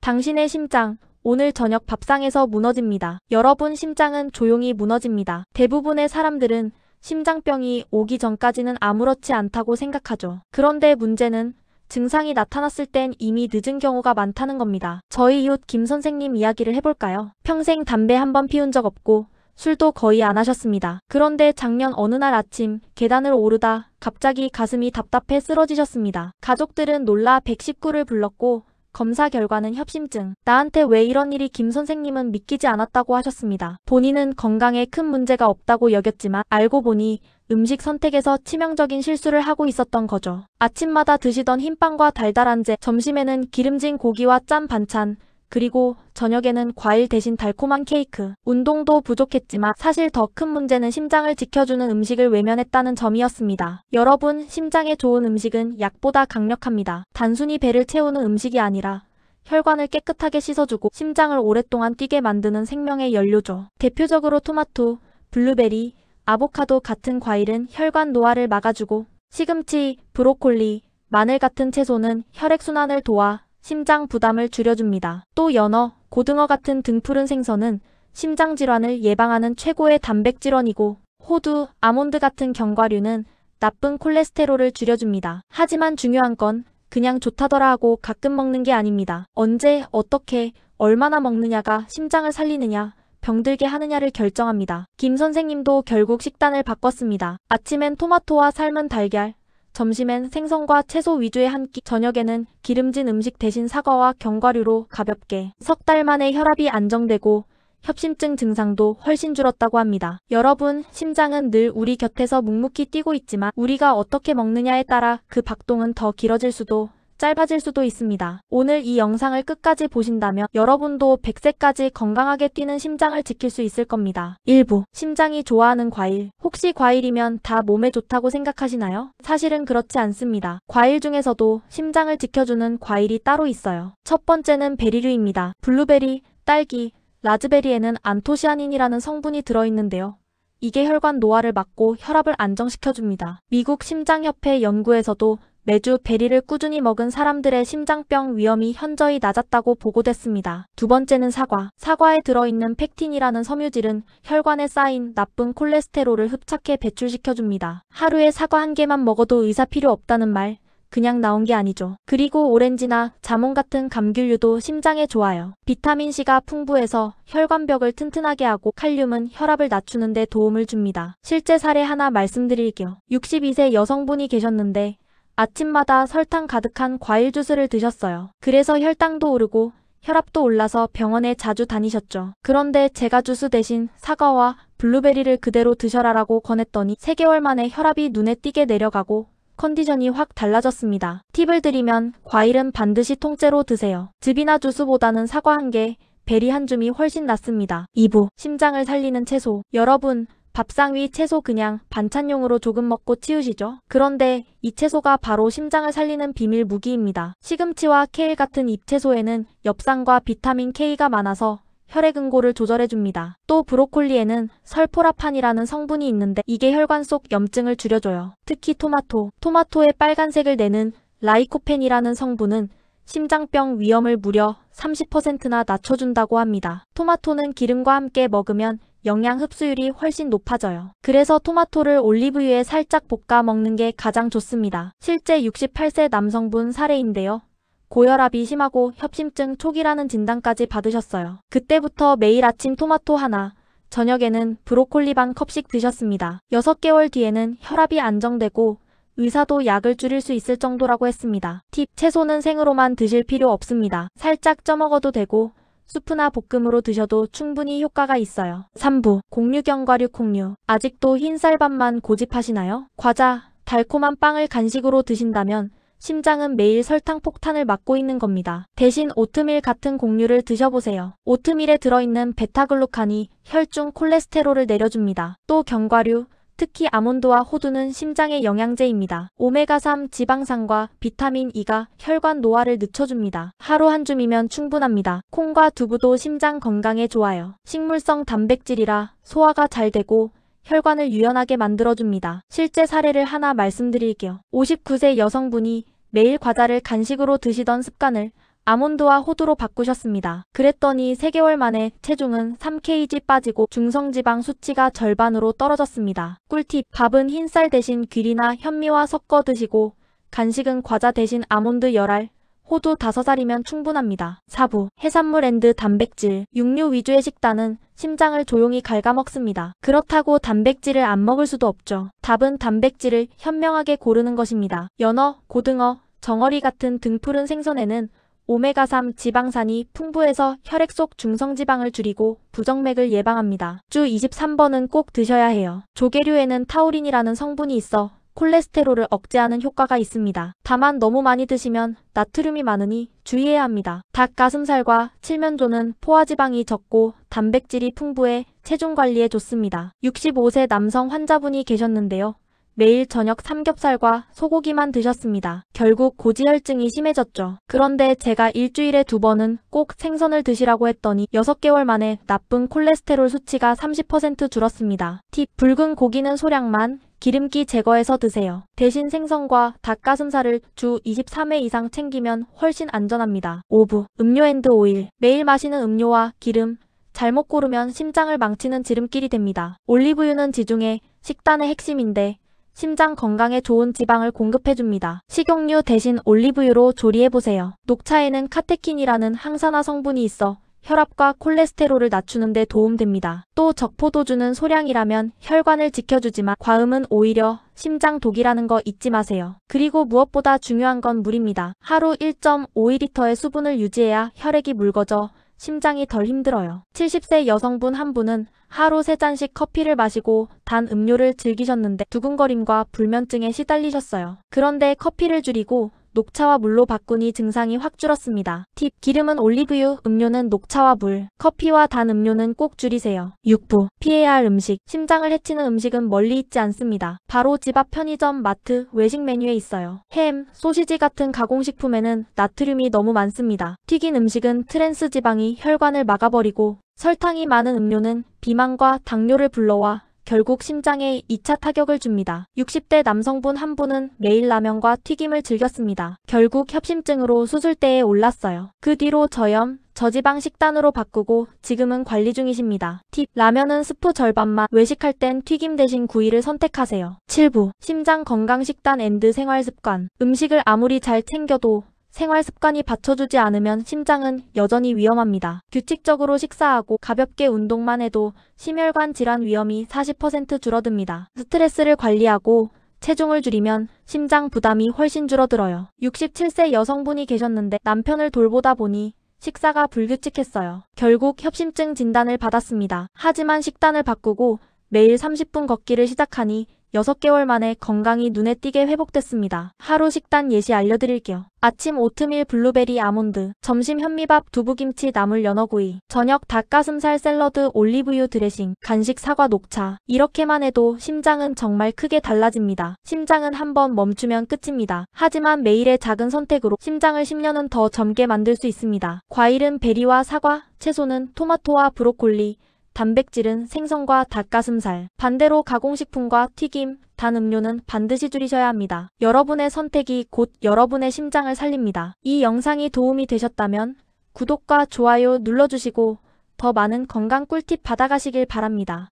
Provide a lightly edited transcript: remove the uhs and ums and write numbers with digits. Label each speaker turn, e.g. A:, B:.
A: 당신의 심장, 오늘 저녁 밥상에서 무너집니다. 여러분 심장은 조용히 무너집니다. 대부분의 사람들은 심장병이 오기 전까지는 아무렇지 않다고 생각하죠. 그런데 문제는 증상이 나타났을 땐 이미 늦은 경우가 많다는 겁니다. 저희 이웃 김 선생님 이야기를 해볼까요? 평생 담배 한 번 피운 적 없고 술도 거의 안 하셨습니다. 그런데 작년 어느 날 아침 계단을 오르다 갑자기 가슴이 답답해 쓰러지셨습니다. 가족들은 놀라 119를 불렀고 검사 결과는 협심증. 나한테 왜 이런 일이 김 선생님은 믿기지 않았다고 하셨습니다. 본인은 건강에 큰 문제가 없다고 여겼지만 알고 보니 음식 선택에서 치명적인 실수를 하고 있었던 거죠. 아침마다 드시던 흰빵과 달달한 제, 점심에는 기름진 고기와 짠 반찬, 그리고 저녁에는 과일 대신 달콤한 케이크. 운동도 부족했지만 사실 더 큰 문제는 심장을 지켜주는 음식을 외면했다는 점이었습니다. 여러분, 심장에 좋은 음식은 약보다 강력합니다. 단순히 배를 채우는 음식이 아니라 혈관을 깨끗하게 씻어주고 심장을 오랫동안 뛰게 만드는 생명의 연료죠. 대표적으로 토마토, 블루베리, 아보카도 같은 과일은 혈관 노화를 막아주고 시금치, 브로콜리, 마늘 같은 채소는 혈액순환을 도와 심장 부담을 줄여줍니다. 또 연어, 고등어 같은 등푸른 생선은 심장질환을 예방하는 최고의 단백질원이고 호두, 아몬드 같은 견과류는 나쁜 콜레스테롤을 줄여줍니다. 하지만 중요한 건 그냥 좋다더라 하고 가끔 먹는 게 아닙니다. 언제, 어떻게, 얼마나 먹느냐가 심장을 살리느냐, 병들게 하느냐를 결정합니다. 김 선생님도 결국 식단을 바꿨습니다. 아침엔 토마토와 삶은 달걀, 점심엔 생선과 채소 위주의 한 끼, 저녁에는 기름진 음식 대신 사과와 견과류로 가볍게. 석 달 만에 혈압이 안정되고 협심증 증상도 훨씬 줄었다고 합니다. 여러분, 심장은 늘 우리 곁에서 묵묵히 뛰고 있지만 우리가 어떻게 먹느냐에 따라 그 박동은 더 길어질 수도 짧아질 수도 있습니다. 오늘 이 영상을 끝까지 보신다면 여러분도 100세까지 건강하게 뛰는 심장을 지킬 수 있을 겁니다. 1부. 심장이 좋아하는 과일. 혹시 과일이면 다 몸에 좋다고 생각하시나요? 사실은 그렇지 않습니다. 과일 중에서도 심장을 지켜주는 과일이 따로 있어요. 첫 번째는 베리류입니다. 블루베리, 딸기, 라즈베리에는 안토시아닌이라는 성분이 들어있는데요. 이게 혈관 노화를 막고 혈압을 안정시켜줍니다. 미국 심장협회 연구에서도 매주 베리를 꾸준히 먹은 사람들의 심장병 위험이 현저히 낮았다고 보고됐습니다. 두 번째는 사과. 사과에 들어있는 펙틴이라는 섬유질은 혈관에 쌓인 나쁜 콜레스테롤을 흡착해 배출시켜줍니다. 하루에 사과 한 개만 먹어도 의사 필요 없다는 말, 그냥 나온 게 아니죠. 그리고 오렌지나 자몽 같은 감귤류도 심장에 좋아요. 비타민C가 풍부해서 혈관벽을 튼튼하게 하고 칼륨은 혈압을 낮추는 데 도움을 줍니다. 실제 사례 하나 말씀드릴게요. 62세 여성분이 계셨는데 아침마다 설탕 가득한 과일 주스를 드셨어요. 그래서 혈당도 오르고 혈압도 올라서 병원에 자주 다니셨죠. 그런데 제가 주스 대신 사과와 블루베리를 그대로 드셔라라고 권했더니 3개월 만에 혈압이 눈에 띄게 내려가고 컨디션이 확 달라졌습니다. 팁을 드리면 과일은 반드시 통째로 드세요. 즙이나 주스보다는 사과 한 개, 베리 한 줌이 훨씬 낫습니다. 2부. 심장을 살리는 채소. 여러분, 밥상 위 채소 그냥 반찬용으로 조금 먹고 치우시죠? 그런데 이 채소가 바로 심장을 살리는 비밀 무기입니다. 시금치와 케일 같은 잎채소에는 엽산과 비타민 K가 많아서 혈액 응고를 조절해줍니다. 또 브로콜리에는 설포라판이라는 성분이 있는데 이게 혈관 속 염증을 줄여줘요. 특히 토마토의 빨간색을 내는 라이코펜이라는 성분은 심장병 위험을 무려 30%나 낮춰준다고 합니다. 토마토는 기름과 함께 먹으면 영양 흡수율이 훨씬 높아져요. 그래서 토마토를 올리브유에 살짝 볶아 먹는 게 가장 좋습니다. 실제 68세 남성분 사례인데요. 고혈압이 심하고 협심증 초기라는 진단까지 받으셨어요. 그때부터 매일 아침 토마토 하나, 저녁에는 브로콜리 반 컵씩 드셨습니다. 6개월 뒤에는 혈압이 안정되고 의사도 약을 줄일 수 있을 정도라고 했습니다. 팁, 채소는 생으로만 드실 필요 없습니다. 살짝 쪄먹어도 되고 수프나 볶음으로 드셔도 충분히 효과가 있어요. 3부. 곡류 견과류 콩류. 아직도 흰쌀밥만 고집하시나요? 과자, 달콤한 빵을 간식으로 드신다면 심장은 매일 설탕 폭탄을 맞고 있는 겁니다. 대신 오트밀 같은 곡류를 드셔보세요. 오트밀에 들어있는 베타글루칸이 혈중 콜레스테롤을 내려줍니다. 또 견과류, 특히 아몬드와 호두는 심장의 영양제입니다. 오메가3 지방산과 비타민 E가 혈관 노화를 늦춰줍니다. 하루 한 줌이면 충분합니다. 콩과 두부도 심장 건강에 좋아요. 식물성 단백질이라 소화가 잘 되고 혈관을 유연하게 만들어줍니다. 실제 사례를 하나 말씀드릴게요. 59세 여성분이 매일 과자를 간식으로 드시던 습관을 아몬드와 호두로 바꾸셨습니다. 그랬더니 3개월 만에 체중은 3kg 빠지고 중성지방 수치가 절반으로 떨어졌습니다. 꿀팁, 밥은 흰쌀 대신 귀리나 현미와 섞어 드시고 간식은 과자 대신 아몬드 10알, 호두 5알이면 충분합니다. 4부, 해산물 앤드 단백질, 육류 위주의 식단은 심장을 조용히 갉아먹습니다. 그렇다고 단백질을 안 먹을 수도 없죠. 답은 단백질을 현명하게 고르는 것입니다. 연어, 고등어, 정어리 같은 등푸른 생선에는 오메가3 지방산이 풍부해서 혈액 속 중성지방을 줄이고 부정맥을 예방합니다. 주 23번은 꼭 드셔야 해요. 조개류에는 타우린이라는 성분이 있어 콜레스테롤을 억제하는 효과가 있습니다. 다만 너무 많이 드시면 나트륨이 많으니 주의해야 합니다. 닭 가슴살과 칠면조는 포화지방이 적고 단백질이 풍부해 체중 관리에 좋습니다. 65세 남성 환자분이 계셨는데요. 매일 저녁 삼겹살과 소고기만 드셨습니다. 결국 고지혈증이 심해졌죠. 그런데 제가 일주일에 2번은 꼭 생선을 드시라고 했더니 6개월 만에 나쁜 콜레스테롤 수치가 30% 줄었습니다. 팁, 붉은 고기는 소량만 기름기 제거해서 드세요. 대신 생선과 닭가슴살을 주 23회 이상 챙기면 훨씬 안전합니다. 5부, 음료 앤드 오일, 매일 마시는 음료와 기름, 잘못 고르면 심장을 망치는 지름길이 됩니다. 올리브유는 지중해 식단의 핵심인데 심장 건강에 좋은 지방을 공급해줍니다. 식용유 대신 올리브유로 조리해보세요. 녹차에는 카테킨이라는 항산화 성분이 있어 혈압과 콜레스테롤을 낮추는 데 도움됩니다. 또 적포도주는 소량이라면 혈관을 지켜주지만 과음은 오히려 심장 독이라는 거 잊지 마세요. 그리고 무엇보다 중요한 건 물입니다. 하루 1.5리터의 수분을 유지해야 혈액이 묽어져 심장이 덜 힘들어요. 70세 여성분 한 분은 하루 3잔씩 커피를 마시고 단 음료를 즐기셨는데 두근거림과 불면증에 시달리셨어요. 그런데 커피를 줄이고 녹차와 물로 바꾸니 증상이 확 줄었습니다. 팁, 기름은 올리브유, 음료는 녹차와 물, 커피와 단 음료는 꼭 줄이세요. 6부, 피해야 할 음식, 심장을 해치는 음식은 멀리 있지 않습니다. 바로 집 앞 편의점, 마트, 외식 메뉴에 있어요. 햄, 소시지 같은 가공식품에는 나트륨이 너무 많습니다. 튀긴 음식은 트랜스 지방이 혈관을 막아버리고 설탕이 많은 음료는 비만과 당뇨를 불러와 결국 심장에 2차 타격을 줍니다. 60대 남성분 한 분은 매일 라면과 튀김을 즐겼습니다. 결국 협심증으로 수술대에 올랐어요. 그 뒤로 저염, 저지방 식단으로 바꾸고 지금은 관리 중이십니다. 팁, 라면은 스프 절반만, 외식할 땐 튀김 대신 구이를 선택하세요. 7부, 심장 건강 식단 앤드 생활습관, 음식을 아무리 잘 챙겨도 생활 습관이 받쳐주지 않으면 심장은 여전히 위험합니다. 규칙적으로 식사하고 가볍게 운동만 해도 심혈관 질환 위험이 40% 줄어듭니다. 스트레스를 관리하고 체중을 줄이면 심장 부담이 훨씬 줄어들어요. 67세 여성분이 계셨는데 남편을 돌보다 보니 식사가 불규칙했어요. 결국 협심증 진단을 받았습니다. 하지만 식단을 바꾸고 매일 30분 걷기를 시작하니 6개월 만에 건강이 눈에 띄게 회복됐습니다. 하루 식단 예시 알려드릴게요. 아침 오트밀 블루베리 아몬드, 점심 현미밥 두부김치 나물 연어구이, 저녁 닭가슴살 샐러드 올리브유 드레싱, 간식 사과 녹차. 이렇게만 해도 심장은 정말 크게 달라집니다. 심장은 한번 멈추면 끝입니다. 하지만 매일의 작은 선택으로 심장을 10년은 더 젊게 만들 수 있습니다. 과일은 베리와 사과, 채소는 토마토와 브로콜리, 단백질은 생선과 닭가슴살, 반대로 가공식품과 튀김, 단 음료는 반드시 줄이셔야 합니다. 여러분의 선택이 곧 여러분의 심장을 살립니다. 이 영상이 도움이 되셨다면 구독과 좋아요 눌러주시고 더 많은 건강 꿀팁 받아가시길 바랍니다.